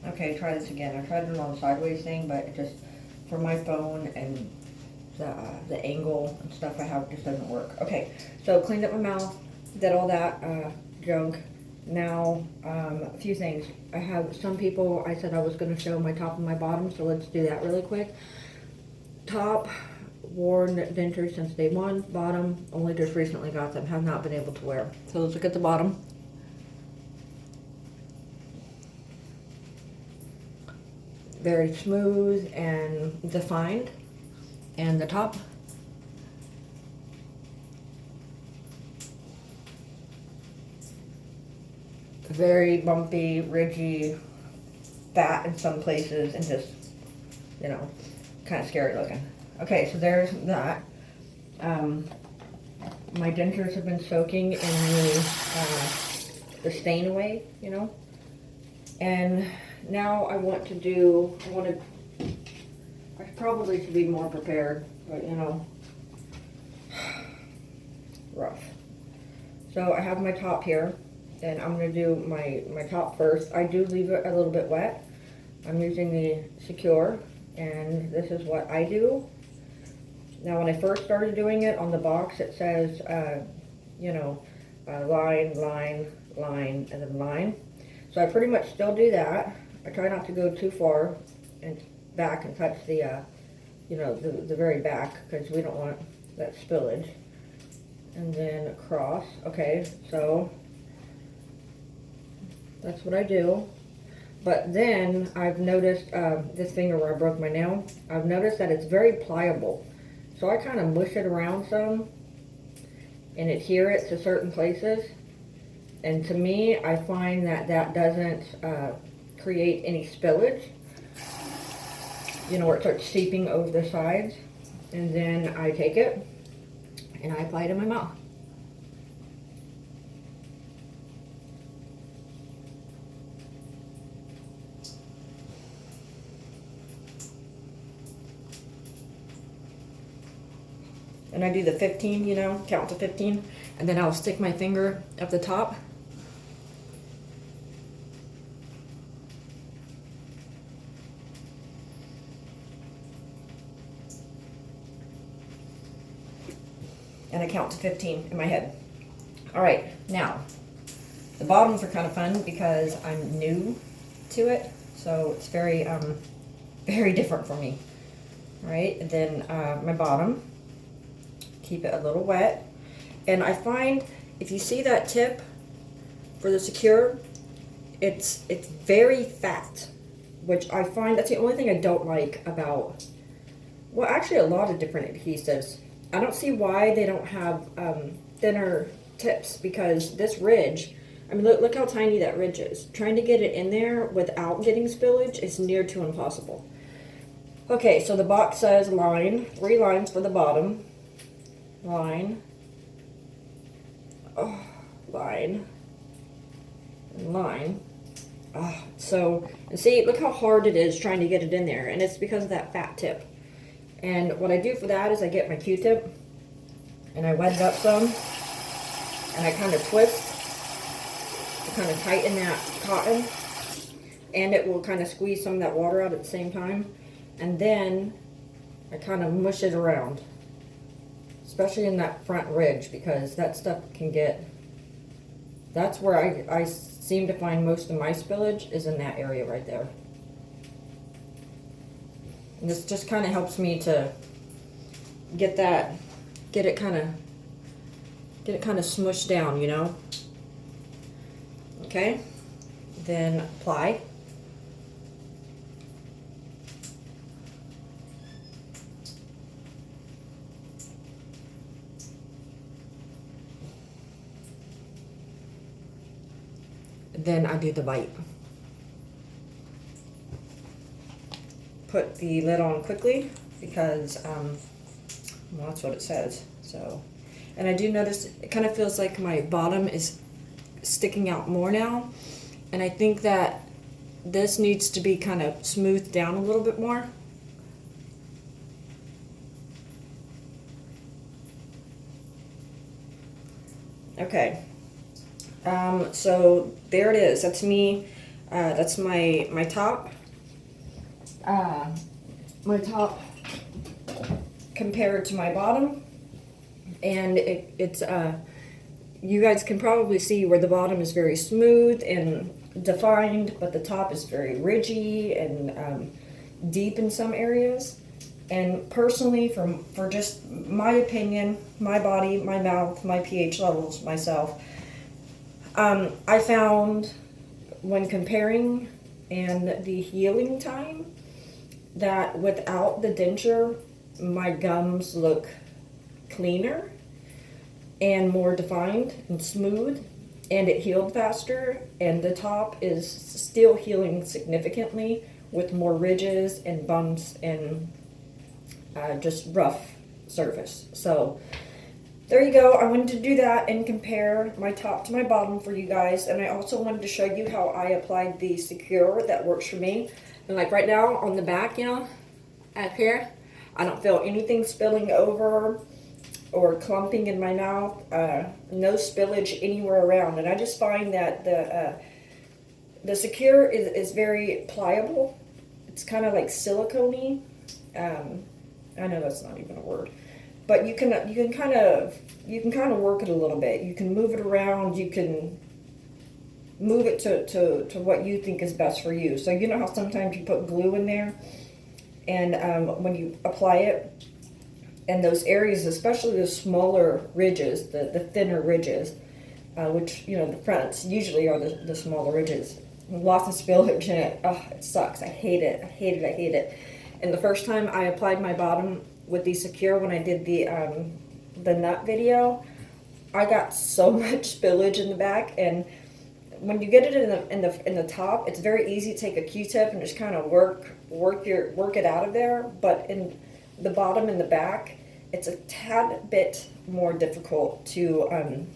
Okay, try this again. I tried it on the sideways thing, but it just, for my phone and the angle and stuff I have, just doesn't work. Okay, so cleaned up my mouth, did all that junk. Now, a few things. I have some people, I said I was going to show my top and my bottom, so let's do that really quick. Top, worn dentures since day one. Bottom, only just recently got them, have not been able to wear. So let's look at the bottom. Very smooth and defined. And the top, very bumpy, ridgy, fat in some places, and just, you know, kind of scary looking. Okay, so there's that. My dentures have been soaking in the stain away, you know. And now I probably should be more prepared, but you know, rough. So I have my top here, and I'm going to do my top first. I do leave it a little bit wet. I'm using the Secure, and this is what I do. Now, when I first started doing it, on the box it says, you know, line, line, line, and then line. So I pretty much still do that. I try not to go too far and back and touch the, you know, the very back, because we don't want that spillage. And then across. Okay, so that's what I do. But then I've noticed this finger where I broke my nail, I've noticed that it's very pliable. So I kind of mush it around some and adhere it to certain places. And to me, I find that that doesn't create any spillage, you know, where it starts seeping over the sides. And then I take it and I apply it in my mouth. And I do the 15, you know, count to 15, and then I'll stick my finger up the top. And I count to 15 in my head. All right, now, the bottoms are kind of fun because I'm new to it, so it's very, very different for me. All right, and then my bottom. Keep it a little wet. And I find if you see that tip for the Secure, it's very fat, which I find that's the only thing I don't like about, well, actually a lot of different adhesives. I don't see why they don't have thinner tips, because this ridge, I mean, look how tiny that ridge is. Trying to get it in there without getting spillage is near to impossible. Okay, so the box says line, 3 lines for the bottom. Line, oh, line, and line. Oh, so, and see, look how hard it is trying to get it in there, and it's because of that fat tip. And what I do for that is I get my Q-tip, and I wet it up some, and I kind of twist to kind of tighten that cotton, and it will kind of squeeze some of that water out at the same time. And then I kind of mush it around, especially in that front ridge, because that stuff can get, that's where I seem to find most of my spillage, is in that area right there. And this just kind of helps me to get it kind of smushed down, you know. Okay, then apply. Then I do the bite. Put the lid on quickly because, well, that's what it says. So, and I do notice it kind of feels like my bottom is sticking out more now. And I think that this needs to be kind of smoothed down a little bit more. Okay. So there it is. That's me That's my top. My top compared to my bottom, and it's you guys can probably see where the bottom is very smooth and defined, but the top is very ridgy and deep in some areas. And personally, for just my opinion, my body, my mouth, my pH levels, myself, I found when comparing and the healing time that without the denture, my gums look cleaner and more defined and smooth, and it healed faster, and the top is still healing significantly with more ridges and bumps and just rough surface. So there you go. I wanted to do that and compare my top to my bottom for you guys, and I also wanted to show you how I applied the Secure that works for me. And like right now on the back, you know, up here, I don't feel anything spilling over or clumping in my mouth, no spillage anywhere around. And I just find that the Secure is very pliable. It's kind of like silicone-y. I know that's not even a word, but you can kind of work it a little bit. You can move it around. You can move it to what you think is best for you. So you know how sometimes you put glue in there, and when you apply it, and those areas, especially the smaller ridges, the thinner ridges, which, you know, the fronts usually are the smaller ridges. Lots of spillage in it. Oh, it sucks. I hate it. I hate it. I hate it. And the first time I applied my bottom with the Secure, when I did the nut video, I got so much spillage in the back. And when you get it in the top, it's very easy to take a Q-tip and just kind of work it out of there. But in the bottom and the back, it's a tad bit more difficult to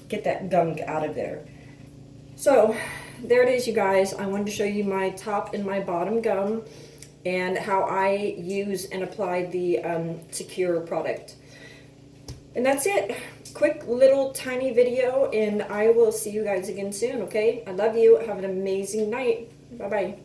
get that gunk out of there. So there it is, you guys. I wanted to show you my top and my bottom gum and how I use and apply the Secure product. And that's it. Quick little tiny video, and I will see you guys again soon, okay? I love you. Have an amazing night. Bye-bye.